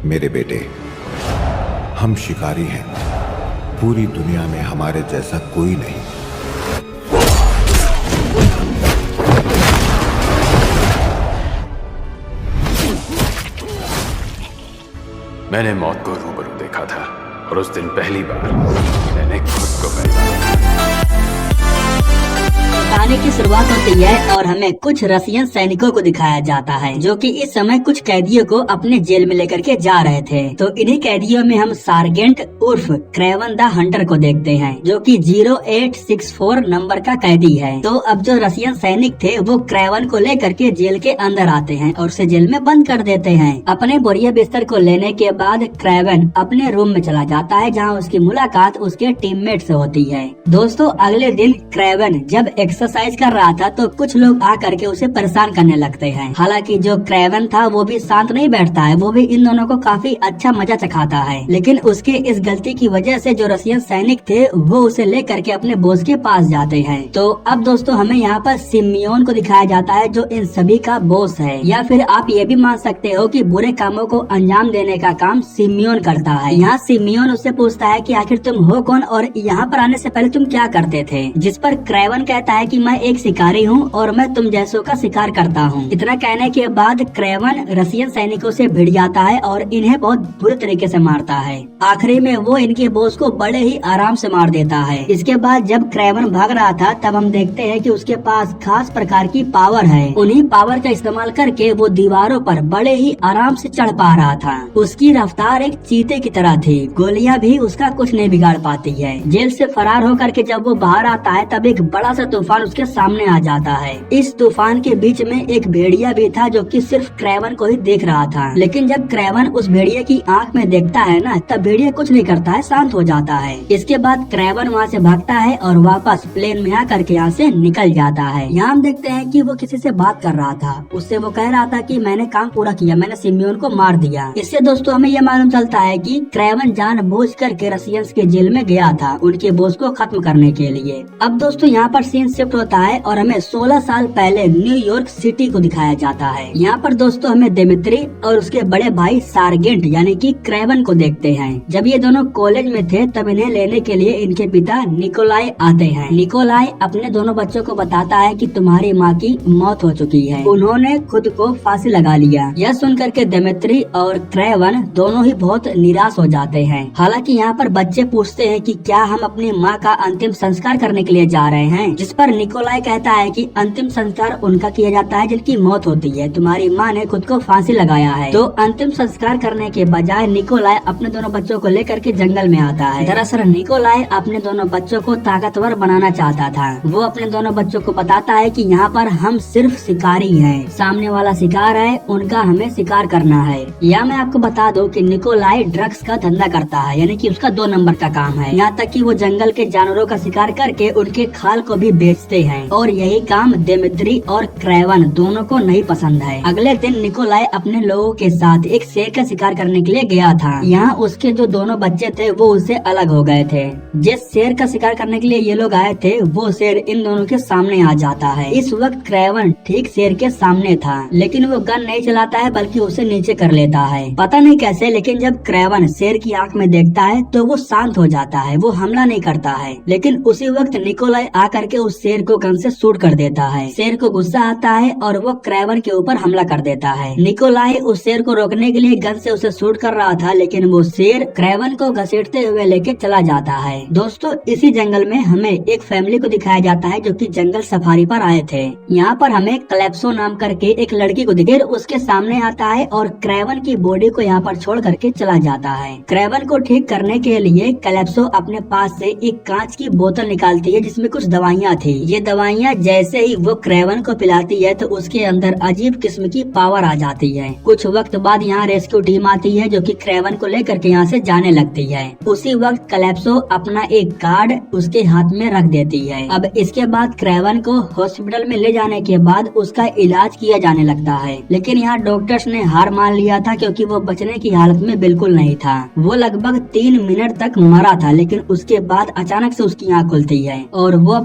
मेरे बेटे, हम शिकारी हैं। पूरी दुनिया में हमारे जैसा कोई नहीं। मैंने मौत को रूबरू देखा था और उस दिन पहली बार मैंने खुद को पहचाना। कहानी की शुरुआत होती है और हमें कुछ रशियन सैनिकों को दिखाया जाता है जो कि इस समय कुछ कैदियों को अपने जेल में लेकर के जा रहे थे। तो इन्हीं कैदियों में हम सार्जेंट उर्फ क्रेवन द हंटर को देखते हैं जो कि 0864 नंबर का कैदी है। तो अब जो रशियन सैनिक थे वो क्रेवन को लेकर के जेल के अंदर आते हैं और उसे जेल में बंद कर देते हैं। अपने बोरिया बिस्तर को लेने के बाद क्रेवन अपने रूम में चला जाता है जहाँ उसकी मुलाकात उसके टीममेट से होती है। दोस्तों, अगले दिन क्रेवन जब एक्सरसाइज कर रहा था तो कुछ लोग आकर के उसे परेशान करने लगते हैं। हालांकि जो क्रेवन था वो भी शांत नहीं बैठता है, वो भी इन दोनों को काफी अच्छा मजा चखाता है। लेकिन उसके इस गलती की वजह से जो रशियन सैनिक थे वो उसे लेकर के अपने बॉस के पास जाते हैं। तो अब दोस्तों हमें यहाँ पर सिमियोन को दिखाया जाता है जो इन सभी का बॉस है, या फिर आप ये भी मान सकते हो कि बुरे कामों को अंजाम देने का काम सिमियोन करता है। यहाँ सिमियोन उससे पूछता है कि आखिर तुम हो कौन और यहाँ पर आने से पहले तुम क्या करते थे, जिस पर क्रेवन कहता है कि मैं एक शिकारी हूँ और मैं तुम जैसों का शिकार करता हूँ। इतना कहने के बाद क्रेवन रशियन सैनिकों से भिड़ जाता है और इन्हें बहुत बुरे तरीके से मारता है। आखिरी में वो इनके बॉस को बड़े ही आराम से मार देता है। इसके बाद जब क्रेवन भाग रहा था तब हम देखते हैं कि उसके पास खास प्रकार की पावर है। उन्हीं पावर का इस्तेमाल करके वो दीवारों पर बड़े ही आराम से चढ़ पा रहा था। उसकी रफ्तार एक चीते की तरह थी, गोलियां भी उसका कुछ नहीं बिगाड़ पाती है। जेल से फरार होकर के जब वो बाहर आता है तब एक बड़ा सा तूफान उसके सामने आ जाता है। इस तूफान के बीच में एक भेड़िया भी था जो कि सिर्फ क्रेवन को ही देख रहा था। लेकिन जब क्रेवन उस भेड़िया की आंख में देखता है ना तब भेड़िया कुछ नहीं करता है, शांत हो जाता है। इसके बाद क्रेवन वहाँ से भागता है और वापस प्लेन में आकर के यहाँ से निकल जाता है। यहाँ हम देखते हैं कि वो किसी से बात कर रहा था। उससे वो कह रहा था कि मैंने काम पूरा किया, मैंने सिमियोन को मार दिया। इससे दोस्तों हमें यह मालूम चलता है कि क्रेवन जानबूझ करके रशियंस के जेल में गया था उनके बॉस को खत्म करने के लिए। अब दोस्तों यहाँ पर सीन शिफ्ट होता है और हमें 16 साल पहले न्यूयॉर्क सिटी को दिखाया जाता है। यहाँ पर दोस्तों हमें दिमित्री और उसके बड़े भाई सार्जेंट यानी कि क्रेवन को देखते हैं। जब ये दोनों कॉलेज में थे तब इन्हें लेने के लिए इनके पिता निकोलाई आते हैं। निकोलाई अपने दोनों बच्चों को बताता है कि तुम्हारी माँ की मौत हो चुकी है, उन्होंने खुद को फांसी लगा लिया। यह सुनकर के दिमित्री और क्रेवन दोनों ही बहुत निराश हो जाते हैं। हालांकि यहाँ पर बच्चे पूछते हैं कि क्या हम अपनी माँ का अंतिम संस्कार करने के लिए जा रहे हैं, जिस पर निकोलाई कहता है कि अंतिम संस्कार उनका किया जाता है जिनकी मौत होती है, तुम्हारी माँ ने खुद को फांसी लगाया है। तो अंतिम संस्कार करने के बजाय निकोलाई अपने दोनों बच्चों को लेकर के जंगल में आता है। दरअसल निकोलाई अपने दोनों बच्चों को ताकतवर बनाना चाहता था। वो अपने दोनों बच्चों को बताता है कि यहाँ पर हम सिर्फ शिकारी हैं, सामने वाला शिकार है, उनका हमें शिकार करना है। या मैं आपको बता दूं कि निकोलाई ड्रग्स का धंधा करता है, यानी कि उसका 2 नंबर का काम है। यहाँ तक कि वो जंगल के जानवरों का शिकार करके उनके खाल को भी बेचते हैं और यही काम दिमित्री और क्रेवन दोनों को नहीं पसंद है। अगले दिन निकोलाई अपने लोगों के साथ एक शेर का शिकार करने के लिए गया था। यहाँ उसके जो दोनों बच्चे थे वो उससे अलग हो गए थे। जिस शेर का शिकार करने के लिए ये लोग आए थे वो शेर इन दोनों के सामने आ जाता है। इस वक्त क्रेवन ठीक शेर के सामने था, लेकिन वो गन नहीं चलाता है बल्कि उसे नीचे कर लेता है, पता नहीं कैसे। लेकिन जब क्रेवन शेर की आंख में देखता है तो वो शांत हो जाता है, वो हमला नहीं करता है। लेकिन उसी वक्त निकोलाई आकर के उस शेर को गन से शूट कर देता है। शेर को गुस्सा आता है और वो क्रेवन के ऊपर हमला कर देता है। निकोलाई उस शेर को रोकने के लिए गन से उसे शूट कर रहा था, लेकिन वो शेर क्रेवन को घसीटते हुए लेके चला जाता है। दोस्तों इसी जंगल में हमें एक फैमिली को दिखाया जाता है जो कि जंगल सफारी पर आए थे। यहाँ पर हमें क्लेप्सो नाम करके एक लड़की को दिखे, उसके सामने आता है और क्रेवन की बॉडी को यहाँ पर छोड़ करके चला जाता है। क्रेवन को ठीक करने के लिए क्लेप्सो अपने पास से एक कांच की बोतल निकालती है जिसमें कुछ दवाइयाँ थी। ये दवाइयाँ जैसे ही वो क्रेवन को पिलाती है तो उसके अंदर अजीब किस्म की पावर आ जाती है। कुछ वक्त बाद यहाँ रेस्क्यू टीम आती है जो कि क्रेवन को लेकर के यहाँ से जाने लगती है। उसी वक्त क्लेप्सो अपना एक कार्ड उसके हाथ में रख देती है। अब इसके बाद क्रेवन को हॉस्पिटल में ले जाने के बाद उसका इलाज किया जाने लगता है, लेकिन यहाँ डॉक्टर्स ने हार मान लिया था क्योंकि वो बचने की हालत में बिल्कुल नहीं था। वो लगभग 3 मिनट तक मरा था, लेकिन उसके बाद अचानक से उसकी आँख खुलती है और वो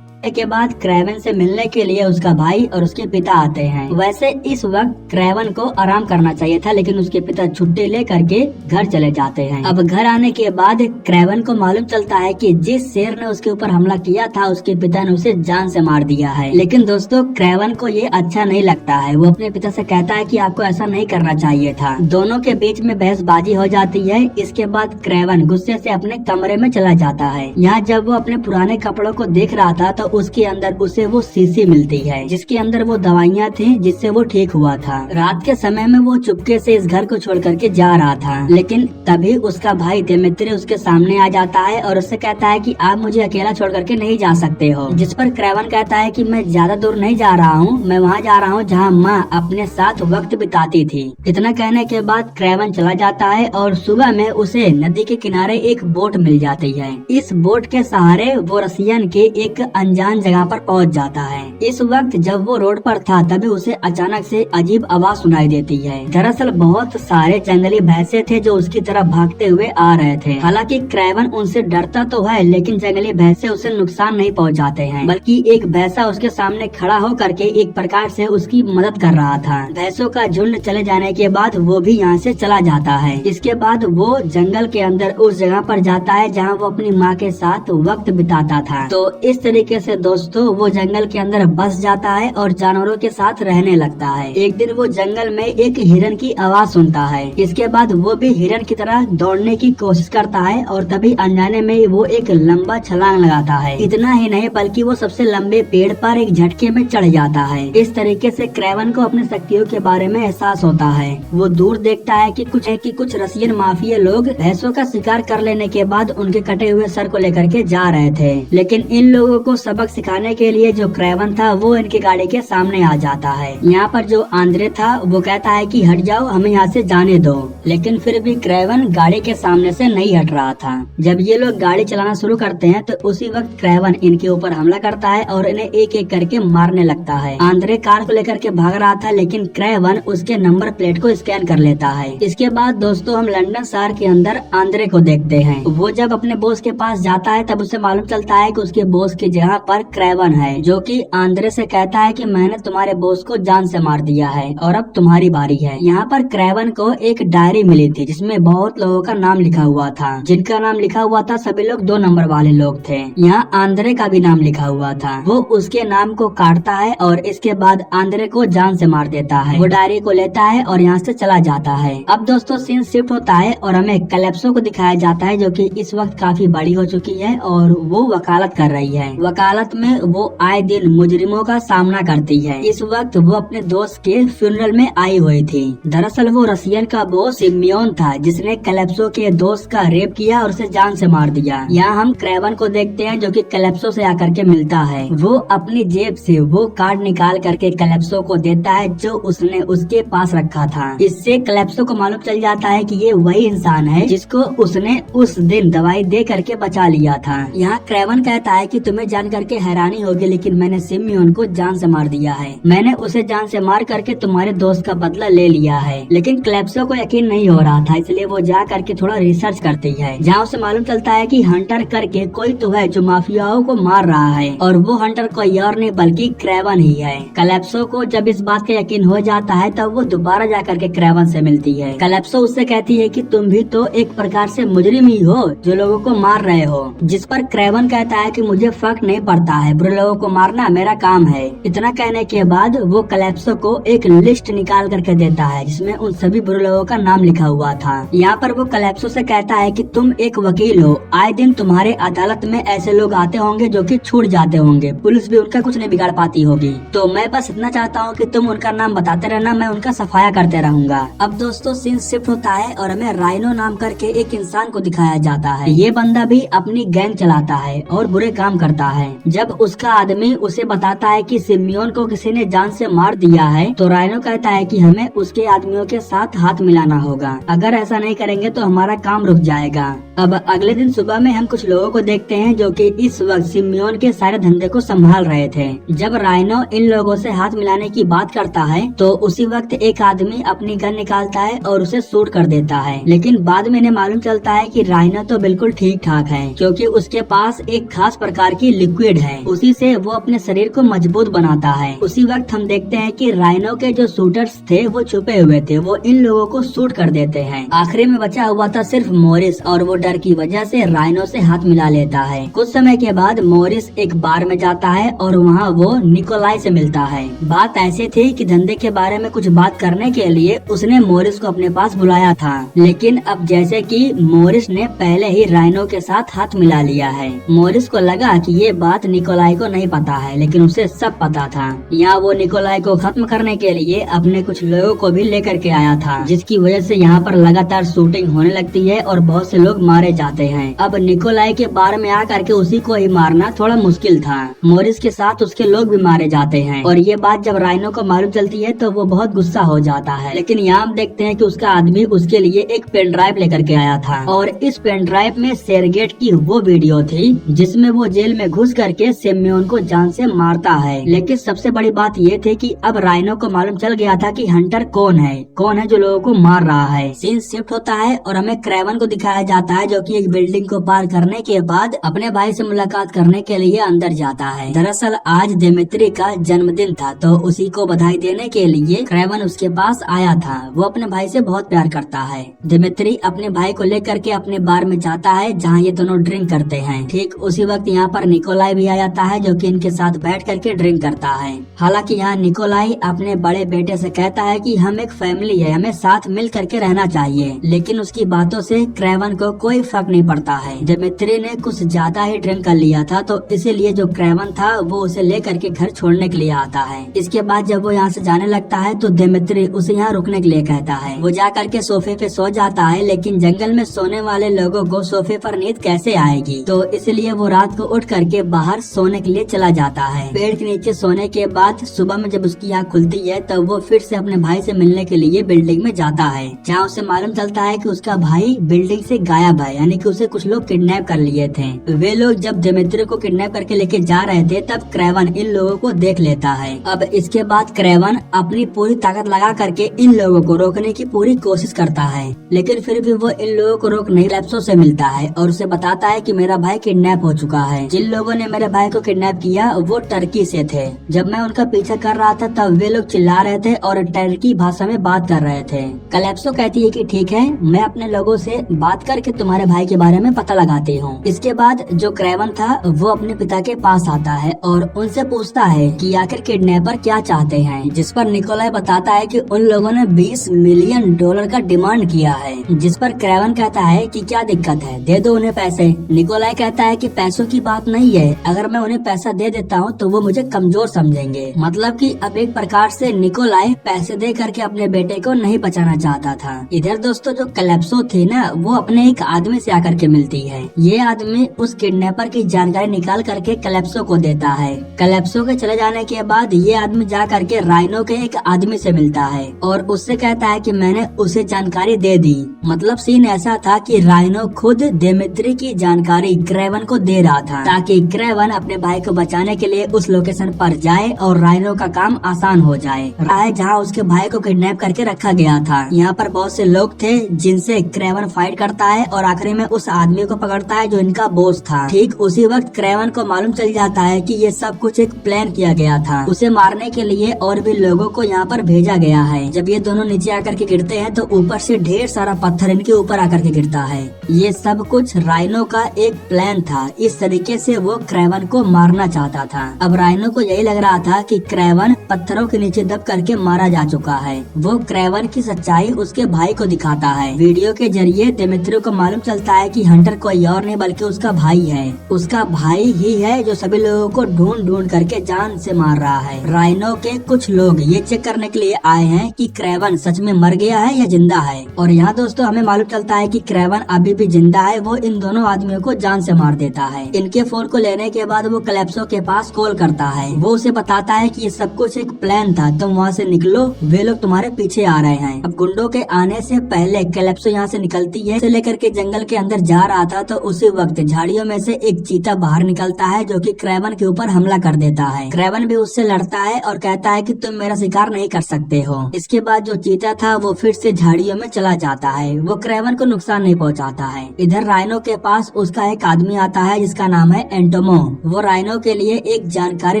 के बाद क्रेवन से मिलने के लिए उसका भाई और उसके पिता आते हैं। वैसे इस वक्त क्रेवन को आराम करना चाहिए था, लेकिन उसके पिता छुट्टी ले करके घर चले जाते हैं। अब घर आने के बाद क्रेवन को मालूम चलता है कि जिस शेर ने उसके ऊपर हमला किया था उसके पिता ने उसे जान से मार दिया है। लेकिन दोस्तों क्रेवन को ये अच्छा नहीं लगता है। वो अपने पिता से कहता है कि आपको ऐसा नहीं करना चाहिए था। दोनों के बीच में बहसबाजी हो जाती है। इसके बाद क्रेवन गुस्से से अपने कमरे में चला जाता है। यहाँ जब वो अपने पुराने कपड़ों को देख रहा था तो उसके अंदर उसे वो शीशी मिलती है जिसके अंदर वो दवाइयाँ थी जिससे वो ठीक हुआ था। रात के समय में वो चुपके से इस घर को छोड़ करके जा रहा था, लेकिन तभी उसका भाई दिमित्री उसके सामने आ जाता है और उससे कहता है कि आप मुझे अकेला छोड़ करके नहीं जा सकते हो। जिस पर क्रेवन कहता है कि मैं ज्यादा दूर नहीं जा रहा हूँ, मैं वहाँ जा रहा हूँ जहाँ माँ अपने साथ वक्त बिताती थी। इतना कहने के बाद क्रेवन चला जाता है और सुबह में उसे नदी के किनारे एक बोट मिल जाती है। इस बोट के सहारे वो रसियन के एक अनजान जगह पर पहुंच जाता है। इस वक्त जब वो रोड पर था तभी उसे अचानक से अजीब आवाज सुनाई देती है। दरअसल बहुत सारे जंगली भैंसे थे जो उसकी तरफ भागते हुए आ रहे थे। हालांकि क्रेवन उनसे डरता तो है, लेकिन जंगली भैंसे उसे नुकसान नहीं पहुंचाते हैं, बल्कि एक भैंसा उसके सामने खड़ा हो करके एक प्रकार से उसकी मदद कर रहा था। भैंसों का झुंड चले जाने के बाद वो भी यहाँ से चला जाता है। इसके बाद वो जंगल के अंदर उस जगह पर जाता है जहाँ वो अपनी माँ के साथ वक्त बिताता था। तो इस तरीके से दोस्तों वो जंगल के अंदर बस जाता है और जानवरों के साथ रहने लगता है। एक दिन वो जंगल में एक हिरन की आवाज सुनता है। इसके बाद वो भी हिरन की तरह दौड़ने की कोशिश करता है और तभी अनजाने में वो एक लंबा छलांग लगाता है। इतना ही नहीं बल्कि वो सबसे लंबे पेड़ पर एक झटके में चढ़ जाता है। इस तरीके से क्रेवन को अपनी शक्तियों के बारे में एहसास होता है। वो दूर देखता है कि कुछ रसियन माफिया लोग भैंसों का शिकार कर लेने के बाद उनके कटे हुए सर को लेकर के जा रहे थे। लेकिन इन लोगों को सबक सिखाने के लिए जो क्रेवन था वो इनकी गाड़ी के सामने आ जाता है। यहाँ पर जो आंद्रे था वो कहता है कि हट जाओ, हमें यहाँ से जाने दो, लेकिन फिर भी क्रेवन गाड़ी के सामने से नहीं हट रहा था। जब ये लोग गाड़ी चलाना शुरू करते हैं तो उसी वक्त क्रेवन इनके ऊपर हमला करता है और इन्हें एक एक करके मारने लगता है। आंद्रे कार को लेकर के भाग रहा था, लेकिन क्रेवन उसके नंबर प्लेट को स्कैन कर लेता है। इसके बाद दोस्तों हम लंदन शहर के अंदर आंद्रे को देखते हैं। वो जब अपने बॉस के पास जाता है तब उसे मालूम चलता है कि उसके बॉस की जगह पर क्रेवन है, जो कि आंद्रे से कहता है कि मैंने तुम्हारे बॉस को जान से मार दिया है और अब तुम्हारी बारी है। यहाँ पर क्रेवन को एक डायरी मिली थी जिसमें बहुत लोगों का नाम लिखा हुआ था। जिनका नाम लिखा हुआ था सभी लोग 2 नंबर वाले लोग थे। यहाँ आंद्रे का भी नाम लिखा हुआ था। वो उसके नाम को काटता है और इसके बाद आंद्रे को जान से मार देता है। वो डायरी को लेता है और यहाँ से चला जाता है। अब दोस्तों सीन शिफ्ट होता है और हमें कैलेप्सो को दिखाया जाता है, जो कि इस वक्त काफी बड़ी हो चुकी है और वो वकालत कर रही है। वकालत में वो आए दिन मुजरिमों का सामना करती है। इस वक्त वो अपने दोस्त के फ्यूनरल में आई हुई थी। दरअसल वो रसियन का बॉस सिमियोन था जिसने कैलेप्सो के दोस्त का रेप किया और उसे जान से मार दिया। यहाँ हम क्रेवन को देखते हैं जो कि कैलेप्सो से आकर के मिलता है। वो अपनी जेब से वो कार्ड निकाल करके कैलेप्सो को देता है जो उसने उसके पास रखा था। इससे कैलेप्सो को मालूम चल जाता है कि ये वही इंसान है जिसको उसने उस दिन दवाई दे करके बचा लिया था। यहाँ क्रेवन कहता है कि तुम्हें जान करके हैरानी होगी, लेकिन मैंने सिमियोन को जान से मार दिया है। मैंने उसे जान से मार करके तुम्हारे दोस्त का बदला ले लिया है। लेकिन कैलेप्सो को यकीन नहीं हो रहा था, इसलिए वो जा करके थोड़ा रिसर्च करती है। जहाँ उसे मालूम चलता है कि हंटर करके कोई तो है जो माफियाओं को मार रहा है और वो हंटर कोई और नहीं बल्कि क्रेवन ही है। कैलेप्सो को जब इस बात का यकीन हो जाता है तब वो दोबारा जा करके क्रेवन से मिलती है। कैलेप्सो उससे कहती है कि तुम भी तो एक प्रकार से मुजरिम ही हो जो लोगों को मार रहे हो। जिस पर क्रेवन कहता है कि मुझे फर्क नहीं पड़ता है, बुरे लोगों को मारना मेरा काम है। इतना कहने के बाद वो कैलेप्सो को एक लिस्ट निकाल करके देता है जिसमें उन सभी बुरे लोगों का नाम लिखा हुआ था। यहाँ पर वो कैलेप्सो से कहता है कि तुम एक वकील हो, आए दिन तुम्हारे अदालत में ऐसे लोग आते होंगे जो कि छूट जाते होंगे, पुलिस भी उनका कुछ नहीं बिगाड़ पाती होगी। तो मैं बस इतना चाहता हूँ कि तुम उनका नाम बताते रहना, मैं उनका सफाया करते रहूंगा। अब दोस्तों सीन शिफ्ट होता है और हमें राइनो नाम करके एक इंसान को दिखाया जाता है। ये बंदा भी अपनी गैंग चलाता है और बुरे काम करता है। जब उसका आदमी उसे बताता है कि सिमियोन को किसी ने जान से मार दिया है तो राइनो कहता है कि हमें उसके आदमियों के साथ हाथ मिलाना होगा, अगर ऐसा नहीं करेंगे तो हमारा काम रुक जाएगा। अब अगले दिन सुबह में हम कुछ लोगों को देखते हैं जो कि इस वक्त सिमियोन के सारे धंधे को संभाल रहे थे। जब राइनो इन लोगों से हाथ मिलाने की बात करता है तो उसी वक्त एक आदमी अपनी गन निकालता है और उसे शूट कर देता है। लेकिन बाद में इन्हें मालूम चलता है कि राइनो तो बिल्कुल ठीक ठाक है, क्योंकि उसके पास एक खास प्रकार की लिक्विड लिक्विड है, उसी से वो अपने शरीर को मजबूत बनाता है। उसी वक्त हम देखते हैं कि राइनो के जो शूटर्स थे वो छुपे हुए थे, वो इन लोगों को शूट कर देते हैं। आखिरी में बचा हुआ था सिर्फ मोरिस, और वो डर की वजह से राइनो से हाथ मिला लेता है। कुछ समय के बाद मोरिस एक बार में जाता है और वहाँ वो निकोलाई से मिलता है। बात ऐसी थी कि धंधे के बारे में कुछ बात करने के लिए उसने मोरिस को अपने पास बुलाया था, लेकिन अब जैसे कि मोरिस ने पहले ही राइनो के साथ हाथ मिला लिया है, मोरिस को लगा कि ये बात निकोलाई को नहीं पता है, लेकिन उसे सब पता था। यहाँ वो निकोलाई को खत्म करने के लिए अपने कुछ लोगों को भी लेकर के आया था, जिसकी वजह से यहाँ पर लगातार शूटिंग होने लगती है और बहुत से लोग मारे जाते हैं। अब निकोलाई के बार में आकर के उसी को ही मारना थोड़ा मुश्किल था। मोरिस के साथ उसके लोग भी मारे जाते हैं, और ये बात जब राइनो को मालूम चलती है तो वो बहुत गुस्सा हो जाता है। लेकिन यहाँ हम देखते हैं कि उसका आदमी उसके लिए एक पेन ड्राइव लेकर के आया था, और इस पेन ड्राइव में सेरगेट की वो वीडियो थी जिसमें वो जेल में घुस करके सिम्योन को जान से मारता है। लेकिन सबसे बड़ी बात ये थी कि अब राइनो को मालूम चल गया था कि हंटर कौन है जो लोगों को मार रहा है। सीन शिफ्ट होता है और हमें क्रेवन को दिखाया जाता है, जो कि एक बिल्डिंग को पार करने के बाद अपने भाई से मुलाकात करने के लिए अंदर जाता है। दरअसल आज दिमित्री का जन्मदिन था, तो उसी को बधाई देने के लिए क्रेवन उसके पास आया था। वो अपने भाई से बहुत प्यार करता है। दिमित्री अपने भाई को लेकर के अपने बार में जाता है जहाँ ये दोनों ड्रिंक करते हैं। ठीक उसी वक्त यहाँ पर निकोलाई भी आ जाता है, जो कि इनके साथ बैठ करके ड्रिंक करता है। हालांकि यहाँ निकोलाई अपने बड़े बेटे से कहता है कि हम एक फैमिली है, हमें साथ मिल करके रहना चाहिए, लेकिन उसकी बातों से क्रेवन को कोई फर्क नहीं पड़ता है। दिमित्री ने कुछ ज्यादा ही ड्रिंक कर लिया था, तो इसीलिए जो क्रेवन था वो उसे लेकर के घर छोड़ने के लिए आता है। इसके बाद जब वो यहाँ से जाने लगता है तो दिमित्री उसे यहाँ रुकने के लिए कहता है। वो जा करके सोफे पे सो जाता है, लेकिन जंगल में सोने वाले लोगों को सोफे पर नींद कैसे आएगी, तो इसलिए वो रात को उठ करके बाहर सोने के लिए चला जाता है। पेड़ के नीचे सोने के बाद सुबह में जब उसकी आँख खुलती है तो वो फिर से अपने भाई से मिलने के लिए बिल्डिंग में जाता है, जहाँ उसे मालूम चलता है कि उसका भाई बिल्डिंग से गायब है, यानी कि उसे कुछ लोग किडनैप कर लिए थे। वे लोग जब दिमित्री को किडनैप करके लेके जा रहे थे तब क्रेवन इन लोगों को देख लेता है। अब इसके बाद क्रेवन अपनी पूरी ताकत लगा करके इन लोगों को रोकने की पूरी कोशिश करता है, लेकिन फिर भी वो इन लोगों को रोक नहीं। कैलेप्सो से मिलता है और उसे बताता है कि मेरा भाई किडनैप हो चुका है। जिन लोगों ने मेरे भाई को किडनैप किया वो टर्की से थे। जब मैं उनका पीछा कर रहा था तब वे लोग चिल्ला रहे थे और टर्की भाषा में बात कर रहे थे। कैलेप्सो कहती है कि ठीक है, मैं अपने लोगों से बात करके तुम्हारे भाई के बारे में पता लगाती हूँ। इसके बाद जो क्रेवन था वो अपने पिता के पास आता है और उनसे पूछता है कि आखिर किडनैपर क्या चाहते हैं, जिस पर निकोलाई बताता है कि उन लोगों ने $20 मिलियन का डिमांड किया है। जिस पर क्रेवन कहता है कि क्या दिक्कत है, दे दो उन्हें पैसे। निकोलाई कहता है कि पैसों की बात नहीं है, अगर मैं उन्हें पैसा दे देता हूँ तो वो मुझे कमजोर समझेंगे। मतलब कि अब एक प्रकार से निकोलाई पैसे दे करके अपने बेटे को नहीं बचाना चाहता था। इधर दोस्तों जो कैलेप्सो थी ना, वो अपने एक आदमी से आकर के मिलती है। ये आदमी उस किडनैपर की जानकारी निकाल करके कैलेप्सो को देता है। कैलेप्सो के चले जाने के बाद ये आदमी जा करके राइनो के एक आदमी से मिलता है और उससे कहता है कि मैंने उसे जानकारी दे दी। मतलब सीन ऐसा था कि राइनो खुद दिमित्री की जानकारी क्रेवन को दे रहा था ताकि क्रेवन अपने भाई को बचाने के लिए उस लोकेशन पर जाए और राइनो का काम आसान हो जाए, जहाँ उसके भाई को किडनैप करके रखा गया था। यहाँ पर बहुत से लोग थे जिनसे क्रेवन फाइट करता है और आखिरी में उस आदमी को पकड़ता है जो इनका बॉस था। ठीक उसी वक्त क्रेवन को मालूम चल जाता है कि ये सब कुछ एक प्लान किया गया था। उसे मारने के लिए और भी लोगों को यहाँ पर भेजा गया है। जब ये दोनों नीचे आकर के गिरते हैं तो ऊपर से ढेर सारा पत्थर इनके ऊपर आकर के गिरता है। ये सब कुछ राइनो का एक प्लान था। इस तरीके से वो क्रेवन को मारना चाहता था। अब राइनो को यही लग रहा था कि क्रेवन पत्थरों के नीचे दब करके मारा जा चुका है। वो क्रेवन की सच्चाई उसके भाई को दिखाता है। वीडियो के जरिए दिमित्री को मालूम चलता है कि हंटर कोई और नहीं बल्कि उसका भाई है। उसका भाई ही है जो सभी लोगों को ढूंढ ढूंढ करके जान से मार रहा है। राइनो के कुछ लोग ये चेक करने के लिए आए हैं कि क्रेवन सच में मर गया है या जिंदा है। और यहाँ दोस्तों हमें मालूम चलता है कि क्रेवन अभी भी जिंदा है। वो इन दोनों आदमियों को जान से मार देता है। इनके फोन को लेने के बाद वो कैलेप्सो के पास कॉल करता है। वो उसे बताता है कि ये सब कुछ एक प्लान था, तुम वहाँ से निकलो, वे लोग तुम्हारे पीछे आ रहे हैं। अब गुंडों के आने से पहले कैलेप्सो यहाँ से निकलती है। इसे लेकर के जंगल के अंदर जा रहा था तो उसी वक्त झाड़ियों में से एक चीता बाहर निकलता है जो कि क्रेवन के ऊपर हमला कर देता है। क्रेवन भी उससे लड़ता है और कहता है कि तुम मेरा शिकार नहीं कर सकते हो। इसके बाद जो चीता था वो फिर से झाड़ियों में चला जाता है। वो क्रेवन को नुकसान नहीं पहुंचाता है। इधर राइनो के पास उसका एक आदमी आता है जिसका नाम है एंटोमो। वो राइनो के लिए एक जानकारी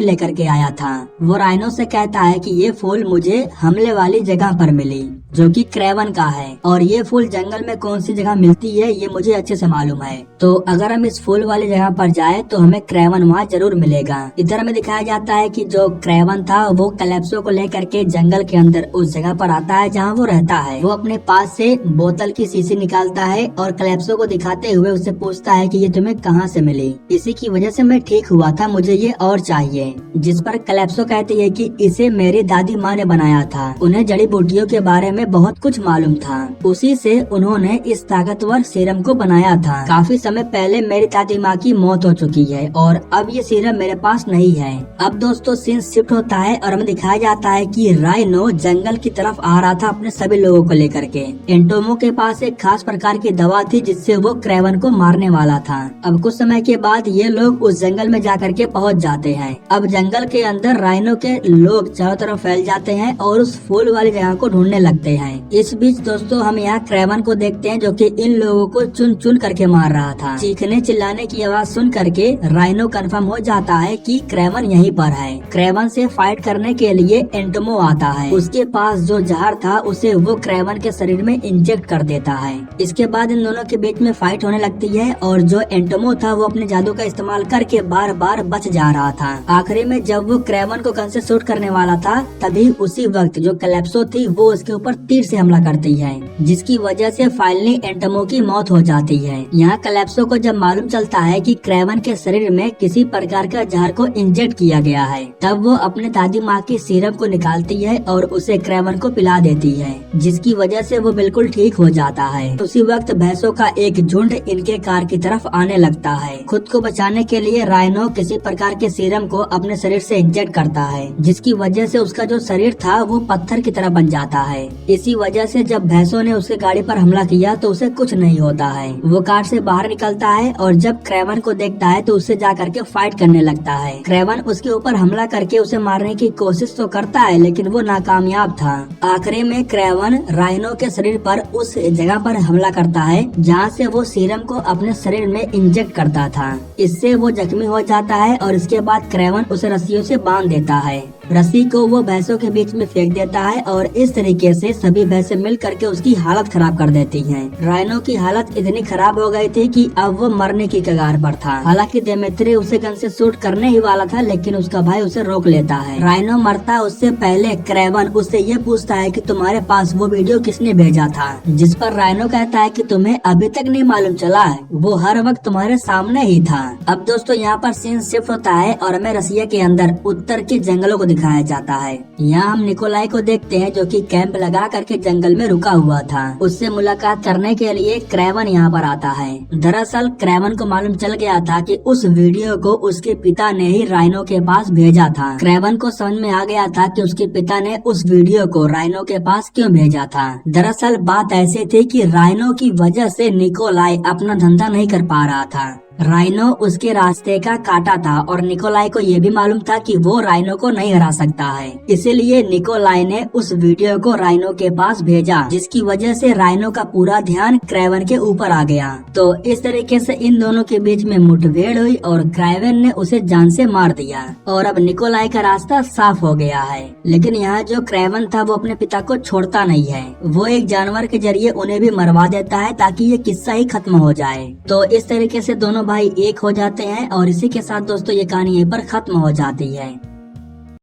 लेकर के आया था। वो राइनो से कहता है कि ये फूल मुझे हमले वाली जगह पर मिली, जो कि क्रेवन का है, और ये फूल जंगल में कौन सी जगह मिलती है ये मुझे अच्छे से मालूम है। तो अगर हम इस फूल वाली जगह पर जाए तो हमें क्रेवन वहाँ जरूर मिलेगा। इधर हमें दिखाया जाता है कि जो क्रेवन था वो कैलेप्सो को लेकर के जंगल के अंदर उस जगह पर आता है जहाँ वो रहता है। वो अपने पास से बोतल की शीशी निकालता है और कैलेप्सो को दिखाते हुए उससे पूछता है कि ये तुम्हें कहाँ से मिली। इसी की वजह से मैं ठीक हुआ था, मुझे ये और चाहिए। जिस पर कैलेप्सो कहती है कि इसे मेरी दादी माँ ने बनाया था, उन्हें जड़ी बूटियों के बारे में बहुत कुछ मालूम था, उसी से उन्होंने इस ताकतवर सीरम को बनाया था। काफी समय पहले मेरी दादी माँ की मौत हो चुकी है और अब ये सीरम मेरे पास नहीं है। अब दोस्तों सीन शिफ्ट होता है और हमें दिखाया जाता है कि राइनो जंगल की तरफ आ रहा था अपने सभी लोगों को लेकर के। एंटोमो के पास एक खास प्रकार की दवा थी जिससे वो क्रेवन को मारने वाला था। अब कुछ समय के बाद ये लोग उस जंगल में जाकर के पहुँच जाते हैं। अब जंगल के अंदर राइनो के लोग चारों तरफ फैल जाते हैं और उस फूल वाली जगह को ढूंढने लगते हैं। इस बीच दोस्तों हम यहाँ क्रेवन को देखते हैं जो कि इन लोगों को चुन चुन करके मार रहा था। चीखने चिल्लाने की आवाज सुन करके राइनो कंफर्म हो जाता है कि क्रेवन यहीं पर है। क्रेवन से फाइट करने के लिए एंटोमो आता है। उसके पास जो जहर था उसे वो क्रेवन के शरीर में इंजेक्ट कर देता है। इसके बाद इन दोनों के बीच में फाइट होने लगती है और जो एंटोमो था वो अपने जादू का इस्तेमाल करके बार बार बच जा रहा था। आखिरी में जब वो क्रेवन को गन से शूट करने वाला था तभी उसी वक्त जो कैलेप्सो थी वो उसके ऊपर तीर से हमला करती है, जिसकी वजह से फाइनली एंटोमो की मौत हो जाती है। यहाँ कैलेप्सो को जब मालूम चलता है कि क्रेवन के शरीर में किसी प्रकार का जहर को इंजेक्ट किया गया है, तब वो अपने दादी माँ की सीरम को निकालती है और उसे क्रेवन को पिला देती है, जिसकी वजह से वो बिल्कुल ठीक हो जाता है। उसी वक्त भैंसों का एक झुंड इनके कार की तरफ आने लगता है। खुद को बचाने के लिए राइनो किसी प्रकार के सीरम को अपने शरीर से इंजेक्ट करता है, जिसकी वजह से उसका जो शरीर था वो पत्थर की तरह बन जाता है। इसी वजह से जब भैंसों ने उसके गाड़ी पर हमला किया तो उसे कुछ नहीं होता है। वो कार से बाहर निकलता है और जब क्रेवन को देखता है तो उससे जा करके फाइट करने लगता है। क्रेवन उसके ऊपर हमला करके उसे मारने की कोशिश तो करता है लेकिन वो नाकामयाब था। आखिरी में क्रेवन राइनो के शरीर पर उस जगह पर हमला करता है जहाँ से वो सीरम को अपने शरीर में इंजेक्ट करता था। इससे वो जख्मी हो जाता है और इसके बाद क्रेवन उसे रस्सियों से बांध देता है। रस्सी को वो भैंसों के बीच में फेंक देता है और इस तरीके से सभी भैंसें मिल करके उसकी हालत खराब कर देती हैं। राइनो की हालत इतनी खराब हो गई थी कि अब वो मरने की कगार पर था। हालांकि देमेत्री उसे गन से शूट करने ही वाला था लेकिन उसका भाई उसे रोक लेता है। राइनो मरता उससे पहले क्रेवन उससे ये पूछता है कि तुम्हारे पास वो वीडियो किसने भेजा था, जिस पर राइनो कहता है कि तुम्हें अभी तक नहीं मालूम चला है, वो हर वक्त तुम्हारे सामने ही था। अब दोस्तों यहाँ पर सीन शिफ्ट होता है और हमें रसिया के अंदर उत्तर के जंगलों को दिखाया जाता है। यहाँ हम निकोलाई को देखते हैं जो कि कैंप लगा करके जंगल में रुका हुआ था। उससे मुलाकात करने के लिए क्रेवन यहाँ पर आता है। दरअसल क्रेवन को मालूम चल गया था कि उस वीडियो को उसके पिता ने ही राइनो के पास भेजा था। क्रेवन को समझ में आ गया था कि उसके पिता ने उस वीडियो को राइनो के पास क्यों भेजा था। दरअसल बात ऐसी थी कि राइनो की वजह से निकोलाई अपना धंधा नहीं कर पा रहा था। राइनो उसके रास्ते का काटा था और निकोलाई को ये भी मालूम था कि वो राइनो को नहीं हरा सकता है। इसीलिए निकोलाई ने उस वीडियो को राइनो के पास भेजा, जिसकी वजह से राइनो का पूरा ध्यान क्रेवन के ऊपर आ गया। तो इस तरीके से इन दोनों के बीच में मुठभेड़ हुई और क्रेवन ने उसे जान से मार दिया और अब निकोलाई का रास्ता साफ हो गया है। लेकिन यहाँ जो क्रेवन था वो अपने पिता को छोड़ता नहीं है। वो एक जानवर के जरिए उन्हें भी मरवा देता है ताकि ये किस्सा ही खत्म हो जाए। तो इस तरीके से दोनों भाई एक हो जाते हैं और इसी के साथ दोस्तों ये कहानी यहीं पर खत्म हो जाती है।